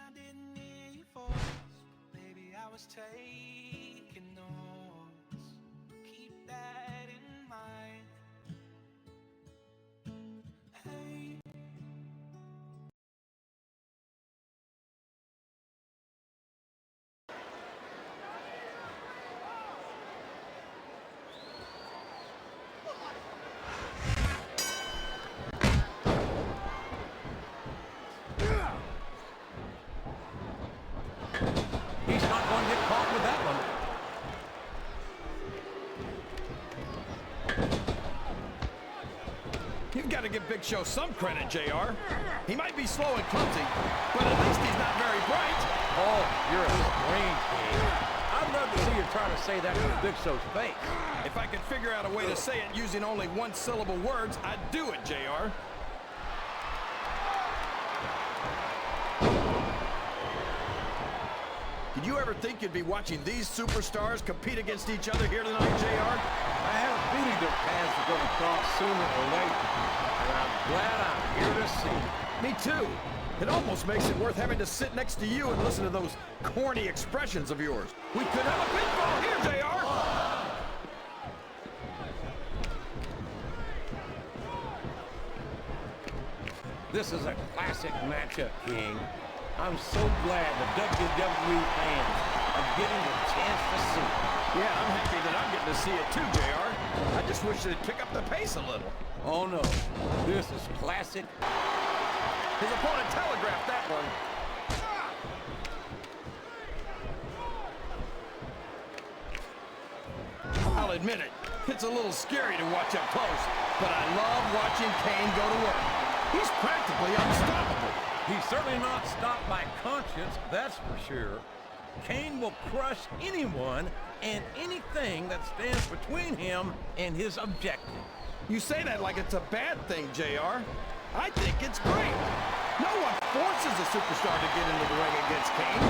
I didn't hear your voice, but baby, I was taking notes. Keep that in mind. Hey. He's not going to get caught with that one. You've got to give Big Show some credit, JR. He might be slow and clumsy, but at least he's not very bright. Oh, you're a scream king. I'd love to see you try to say that to Big Show's face. If I could figure out a way to say it using only one-syllable words, I'd do it, JR. Did you ever think you'd be watching these superstars compete against each other here tonight, JR? I have a feeling their paths are going to cross sooner or later, and I'm glad I'm here to see it. Me too. It almost makes it worth having to sit next to you and listen to those corny expressions of yours. We could have a pinfall here, JR! This is a classic matchup, King. I'm so glad the WWE fans are getting the chance to see it. Yeah, I'm happy that I'm getting to see it too, JR. I just wish they'd pick up the pace a little. Oh no, this is classic. His opponent telegraphed that one. I'll admit it, it's a little scary to watch up close, but I love watching Kane go to work. He's practically unstoppable. He's certainly not stopped by conscience, that's for sure. Kane will crush anyone and anything that stands between him and his objective. You say that like it's a bad thing, JR. I think it's great. No one forces a superstar to get into the ring against Kane.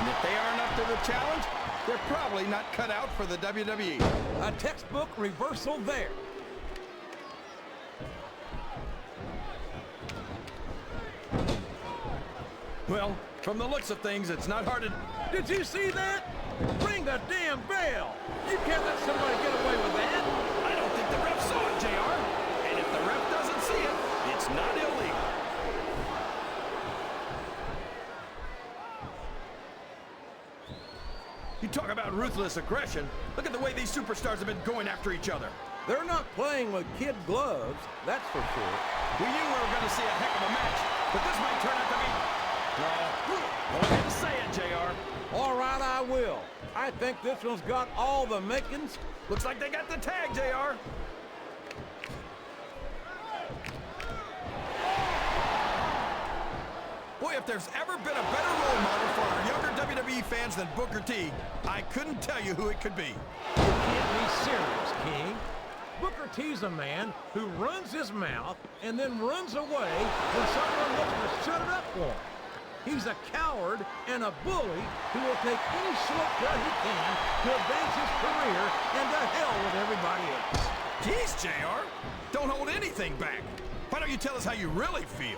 And if they aren't up to the challenge, they're probably not cut out for the WWE. A textbook reversal there. Well, from the looks of things, it's not hard to... Did you see that? Ring the damn bell. You can't let somebody get away with that. I don't think the ref saw it, JR. And if the ref doesn't see it, it's not illegal. You talk about ruthless aggression. Look at the way these superstars have been going after each other. They're not playing with kid gloves, that's for sure. We knew we were going to see a heck of a match, but this might turn out to be... No, go ahead and say it, JR. All right, I will. I think this one's got all the makings. Looks like they got the tag, JR. Boy, if there's ever been a better role model for our younger WWE fans than Booker T, I couldn't tell you who it could be. You can't be serious, King. Booker T's a man who runs his mouth and then runs away when someone looks to shut it up for him. He's a coward and a bully who will take any shortcut he can to advance his career and to hell with everybody else. Jeez, JR, don't hold anything back. Why don't you tell us how you really feel?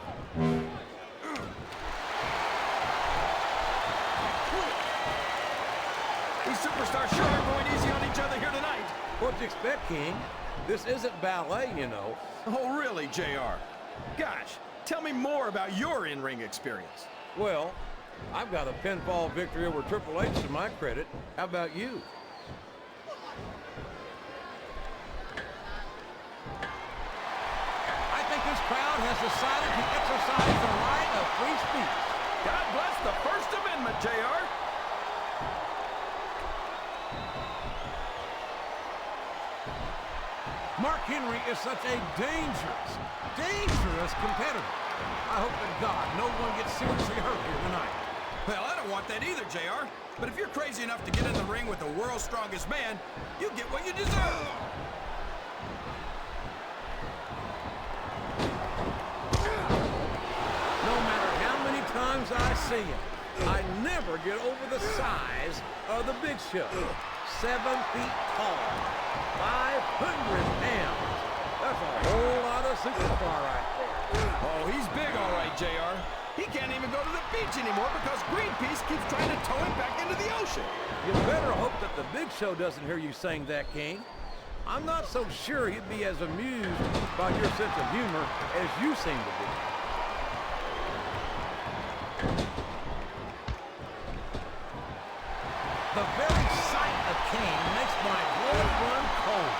These superstars sure are going easy on each other here tonight. What'd you expect, King? This isn't ballet, you know. Oh, really, JR? Gosh, tell me more about your in-ring experience. Well, I've got a pinfall victory over Triple H to my credit. How about you? I think this crowd has decided to exercise the right of free speech. God bless the First Amendment, JR. Mark Henry is such a dangerous competitor. I hope to God no one gets seriously hurt here tonight. Well, I don't want that either, JR. But if you're crazy enough to get in the ring with the world's strongest man, you get what you deserve. No matter how many times I see him, I never get over the size of the Big Show. 7 feet tall, 500 pounds. That's a whole lot of superstar right there. Oh, he's big, all right, JR. He can't even go to the beach anymore because Greenpeace keeps trying to tow him back into the ocean. You better hope that the Big Show doesn't hear you saying that, King. I'm not so sure he'd be as amused by your sense of humor as you seem to be. The very sight of Kane makes my blood run cold.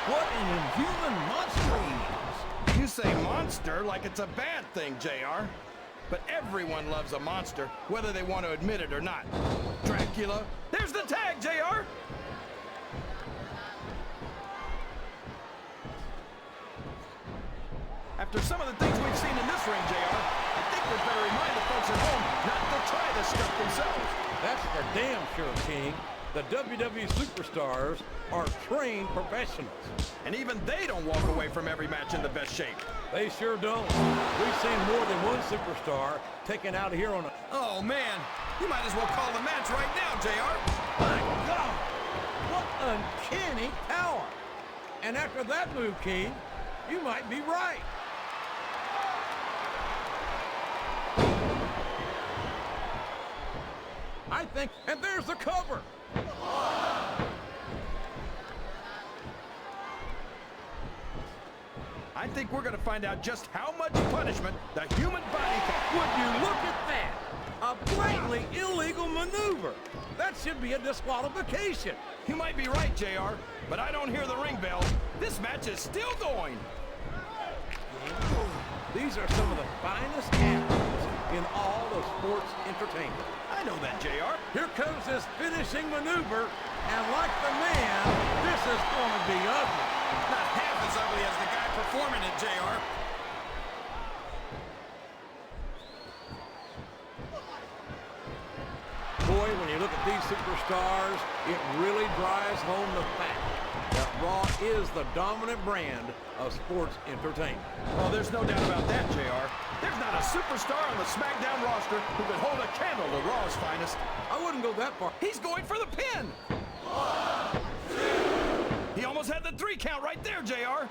What an inhuman monster he is. You say monster like it's a bad thing, JR. But everyone loves a monster, whether they want to admit it or not. Dracula. There's the tag, JR! After some of the things we've seen in this ring, JR, I think we'd better remind the folks at home not to try this stuff themselves. That's for damn sure, King. The WWE superstars are trained professionals. And even they don't walk away from every match in the best shape. They sure don't. We've seen more than one superstar taken out of here on a... Oh, man. You might as well call the match right now, JR. My God! What uncanny power! And after that move, King, you might be right. I think... And there's the cover! I think we're going to find out just how much punishment the human body can... Would you look at that? A blatantly illegal maneuver. That should be a disqualification. You might be right, JR, but I don't hear the ring bell. This match is still going. These are some of the finest athletes in all of sports entertainment. I know that, JR. Here comes this finishing maneuver, and like the man, this is going to be ugly. Not half as ugly as the guy performing it, JR. Boy, when you look at these superstars, it really drives home the fact that Raw is the dominant brand of sports entertainment. Oh, there's no doubt about that, JR. There's not a superstar on the SmackDown roster who could hold a candle to Raw's finest. I wouldn't go that far. He's going for the pin. He almost had the 3 count right there, JR.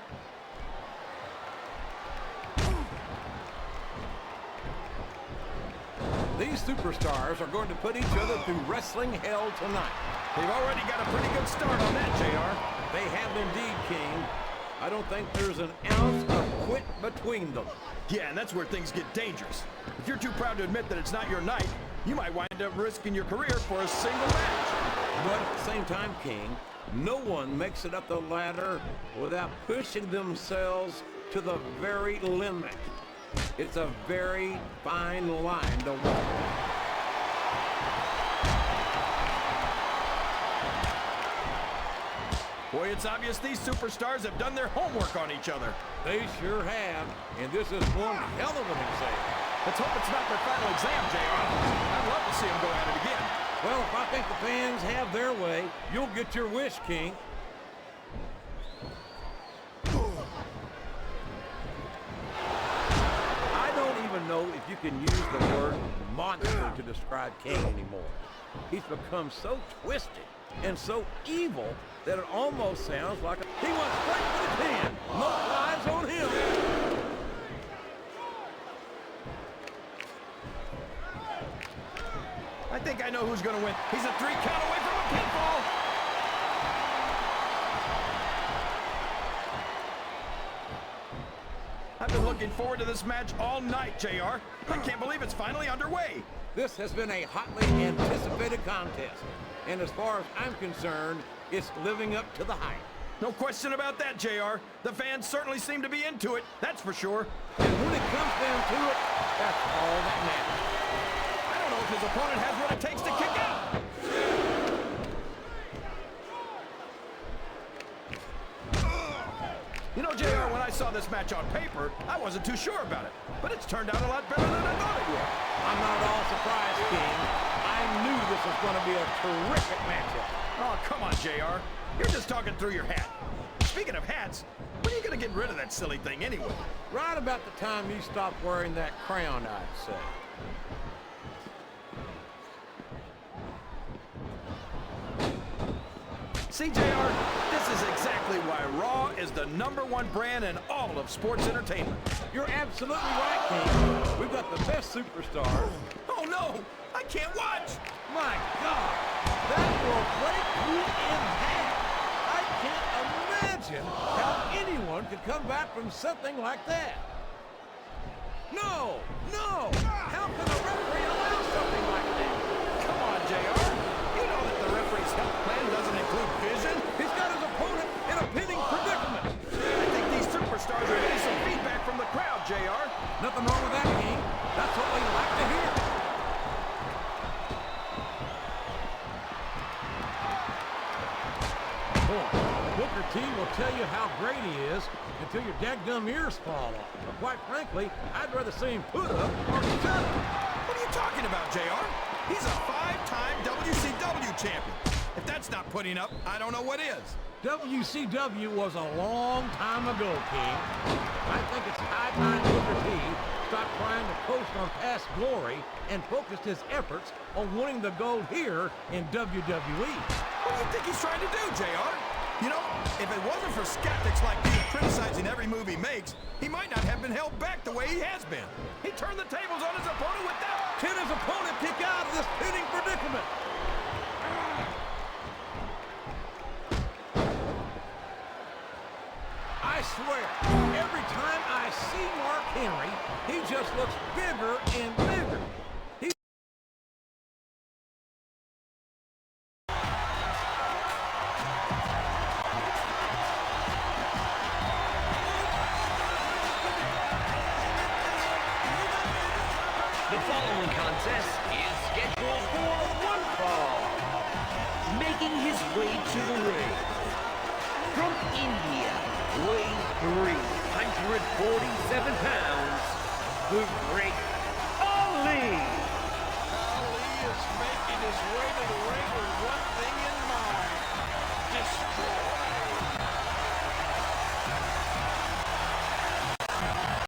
These superstars are going to put each other through wrestling hell tonight. They've already got a pretty good start on that, JR. They have indeed, King. I don't think there's an ounce of quit between them. Yeah, and that's where things get dangerous. If you're too proud to admit that it's not your night, you might wind up risking your career for a single match. But at the same time, King, no one makes it up the ladder without pushing themselves to the very limit. It's a very fine line to walk. Boy, it's obvious these superstars have done their homework on each other. They sure have, and this is one hell of an exam. Let's hope it's not their final exam, JR. I'd love to see them go at it again. Well, if I think the fans have their way, you'll get your wish, King. I don't even know if you can use the word monster to describe Kane anymore. He's become so twisted and so evil that it almost sounds like he went straight for the pin. No flies on him. I think I know who's going to win. He's a 3 count away from a pinfall. I've been looking forward to this match all night, JR. I can't believe it's finally underway. This has been a hotly anticipated contest, and as far as I'm concerned, it's living up to the hype. No question about that, JR. The fans certainly seem to be into it, that's for sure. And when it comes down to it, that's all that matters. I don't know if his opponent has what it takes to kick out. You know, JR, when I saw this match on paper, I wasn't too sure about it. But it's turned out a lot better than I thought it would. I'm not at all surprised, King. I knew this was going to be a terrific matchup. Oh, come on, JR. You're just talking through your hat. Speaking of hats, when are you going to get rid of that silly thing anyway? Right about the time you stop wearing that crown, I'd say. See, JR, this is exactly why Raw is the #1 brand in all of sports entertainment. You're absolutely right, King. We've got the best superstars. Oh, no! I can't watch! My God, that will break you in half. I can't imagine how anyone could come back from something like that. No, no! How can a referee allow something like that? Come on, JR. You know that the referee's health plan doesn't include vision. He's got his opponent in a pinning predicament. I think these superstars are getting some feedback from the crowd, JR. Nothing wrong with that, King. That's what we like to hear. Boy, Booker T will tell you how great he is until your dadgum ears fall off. But quite frankly, I'd rather see him put up or shut up. What are you talking about, JR? He's a 5-time WCW champion. If that's not putting up, I don't know what is. WCW was a long time ago, King. I think it's high time Booker T stopped trying to coast on past glory and focused his efforts on winning the gold here in WWE. What do you think he's trying to do, JR? You know, if it wasn't for skeptics like you criticizing every move he makes, he might not have been held back the way he has been. He turned the tables on his opponent with that. Can his opponent kick out of this pinning predicament? I swear, every time I see Mark Henry, he just looks bigger and bigger. The following contest is scheduled for one fall. Making his way to the ring. From India, weighing 347 pounds, the Great